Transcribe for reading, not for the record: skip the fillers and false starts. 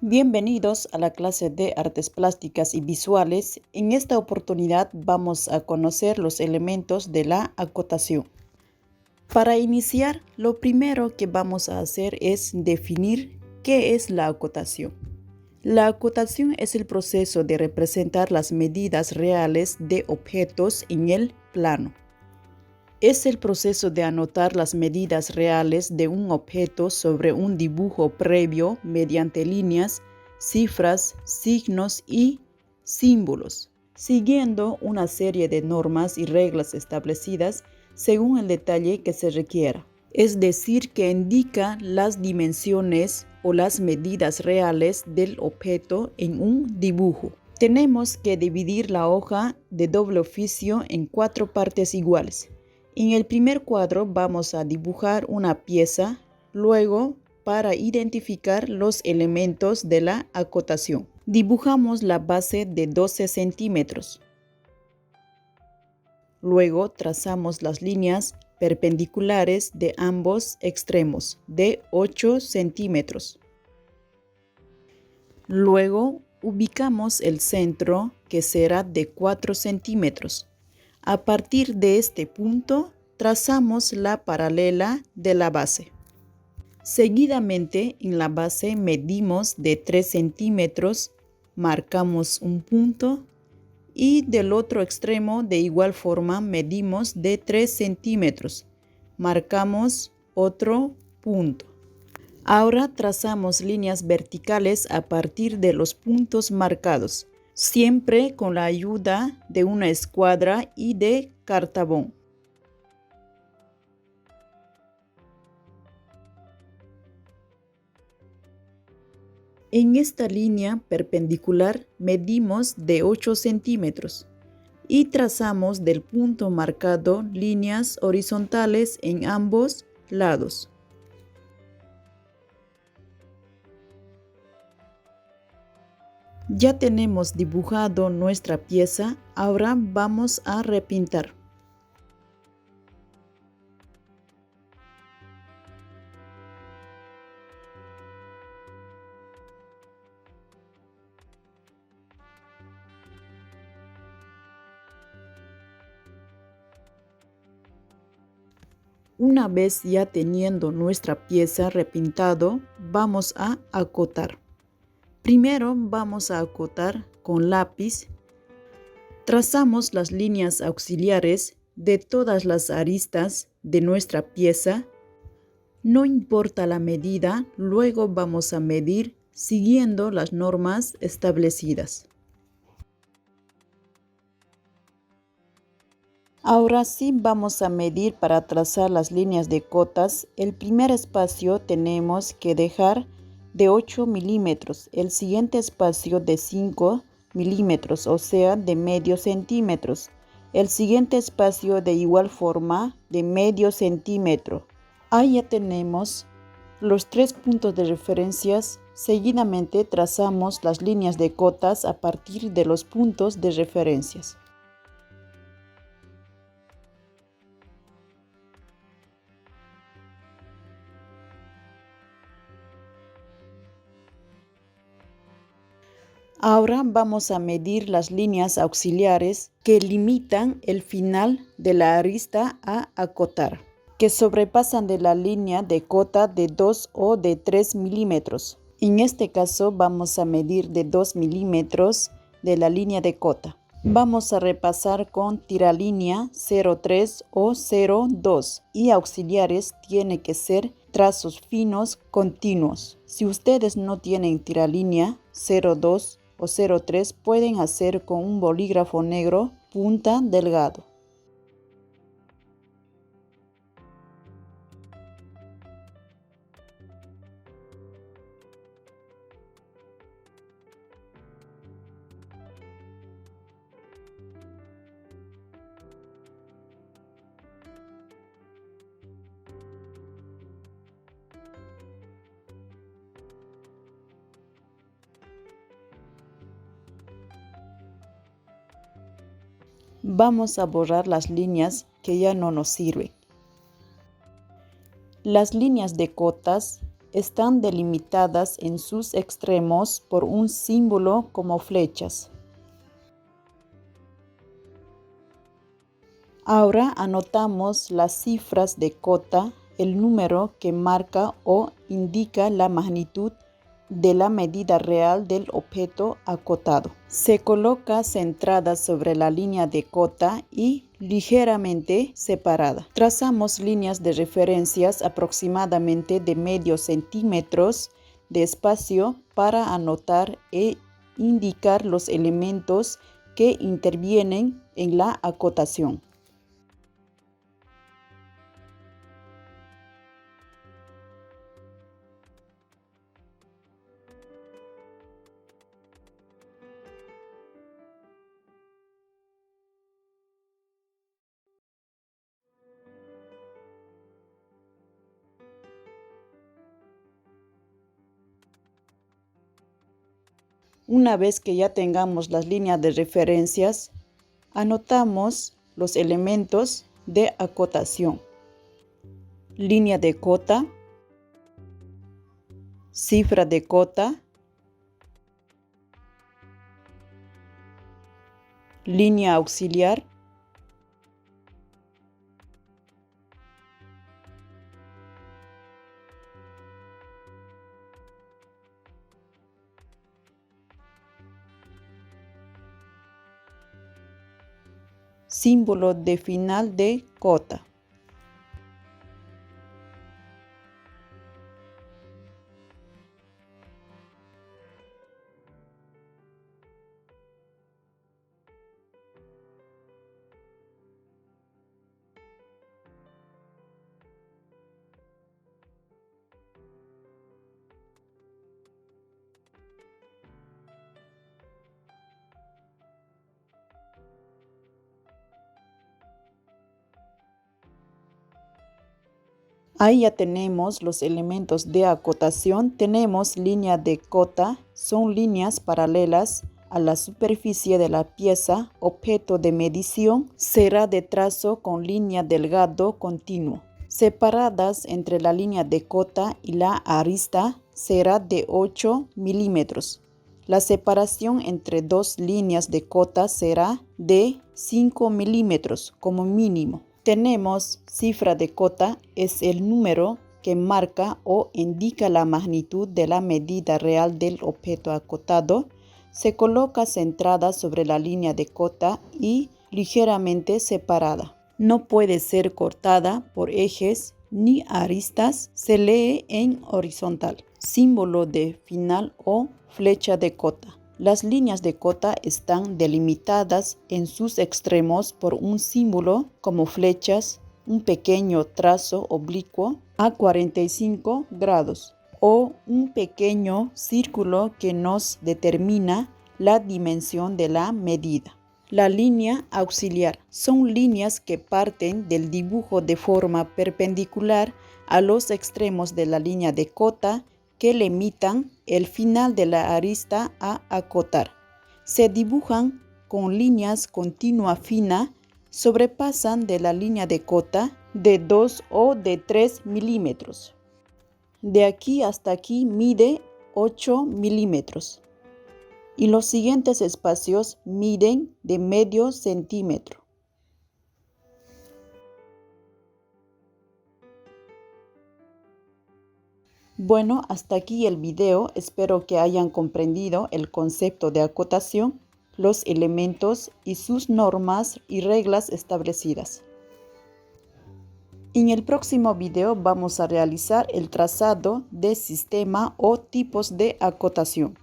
Bienvenidos a la clase de Artes Plásticas y Visuales. En esta oportunidad vamos a conocer los elementos de la acotación. Para iniciar, lo primero que vamos a hacer es definir qué es la acotación. La acotación es el proceso de representar las medidas reales de objetos en el plano. Es el proceso de anotar las medidas reales de un objeto sobre un dibujo previo mediante líneas, cifras, signos y símbolos, siguiendo una serie de normas y reglas establecidas según el detalle que se requiera. Es decir, que indica las dimensiones o las medidas reales del objeto en un dibujo. Tenemos que dividir la hoja de doble oficio en 4 partes iguales. En el primer cuadro vamos a dibujar una pieza, luego para identificar los elementos de la acotación. Dibujamos la base de 12 centímetros. Luego trazamos las líneas perpendiculares de ambos extremos de 8 centímetros. Luego ubicamos el centro, que será de 4 centímetros. A partir de este punto, trazamos la paralela de la base. Seguidamente, en la base medimos de 3 centímetros, marcamos un punto y del otro extremo de igual forma medimos de 3 centímetros, marcamos otro punto. Ahora trazamos líneas verticales a partir de los puntos marcados, siempre con la ayuda de una escuadra y de cartabón. En esta línea perpendicular medimos de 8 centímetros y trazamos del punto marcado líneas horizontales en ambos lados. Ya tenemos dibujado nuestra pieza, ahora vamos a repintar. Una vez ya teniendo nuestra pieza repintado, vamos a acotar. Primero vamos a acotar con lápiz. Trazamos las líneas auxiliares de todas las aristas de nuestra pieza. No importa la medida, luego vamos a medir siguiendo las normas establecidas. Ahora sí vamos a medir para trazar las líneas de cotas. El primer espacio tenemos que dejar de 8 milímetros, el siguiente espacio de 5 milímetros, o sea, de medio centímetros. El siguiente espacio de igual forma de medio centímetro. Ahí ya tenemos los 3 puntos de referencias. Seguidamente trazamos las líneas de cotas a partir de los puntos de referencias. Ahora vamos a medir las líneas auxiliares que limitan el final de la arista a acotar, que sobrepasan de la línea de cota de 2 o de 3 milímetros. En este caso vamos a medir de 2 milímetros de la línea de cota. Vamos a repasar con tiralínea 0,3 o 0,2 y auxiliares tiene que ser trazos finos continuos. Si ustedes no tienen tiralínea 0,2 o 0,3 pueden hacer con un bolígrafo negro punta delgado. Vamos a borrar las líneas que ya no nos sirven. Las líneas de cotas están delimitadas en sus extremos por un símbolo como flechas. Ahora anotamos las cifras de cota, el número que marca o indica la magnitud de la medida real del objeto acotado. Se coloca centrada sobre la línea de cota y ligeramente separada. Trazamos líneas de referencias aproximadamente de medio centímetros de espacio para anotar e indicar los elementos que intervienen en la acotación. Una vez que ya tengamos las líneas de referencias, anotamos los elementos de acotación. Línea de cota, cifra de cota, línea auxiliar, símbolo de final de cota. Ahí ya tenemos los elementos de acotación. Tenemos línea de cota, son líneas paralelas a la superficie de la pieza. Objeto de medición será de trazo con línea delgado continuo. Separadas entre la línea de cota y la arista será de 8 milímetros. La separación entre dos líneas de cota será de 5 milímetros como mínimo. Tenemos cifra de cota, es el número que marca o indica la magnitud de la medida real del objeto acotado. Se coloca centrada sobre la línea de cota y ligeramente separada. No puede ser cortada por ejes ni aristas. Se lee en horizontal. Símbolo de final o flecha de cota. Las líneas de cota están delimitadas en sus extremos por un símbolo como flechas, un pequeño trazo oblicuo a 45 grados o un pequeño círculo que nos determina la dimensión de la medida. La línea auxiliar son líneas que parten del dibujo de forma perpendicular a los extremos de la línea de cota que limitan el final de la arista a acotar. Se dibujan con líneas continua fina, sobrepasan de la línea de cota de 2 o de 3 milímetros. De aquí hasta aquí mide 8 milímetros. Y los siguientes espacios miden de medio centímetro. Bueno, hasta aquí el video. Espero que hayan comprendido el concepto de acotación, los elementos y sus normas y reglas establecidas. En el próximo video vamos a realizar el trazado de sistema o tipos de acotación.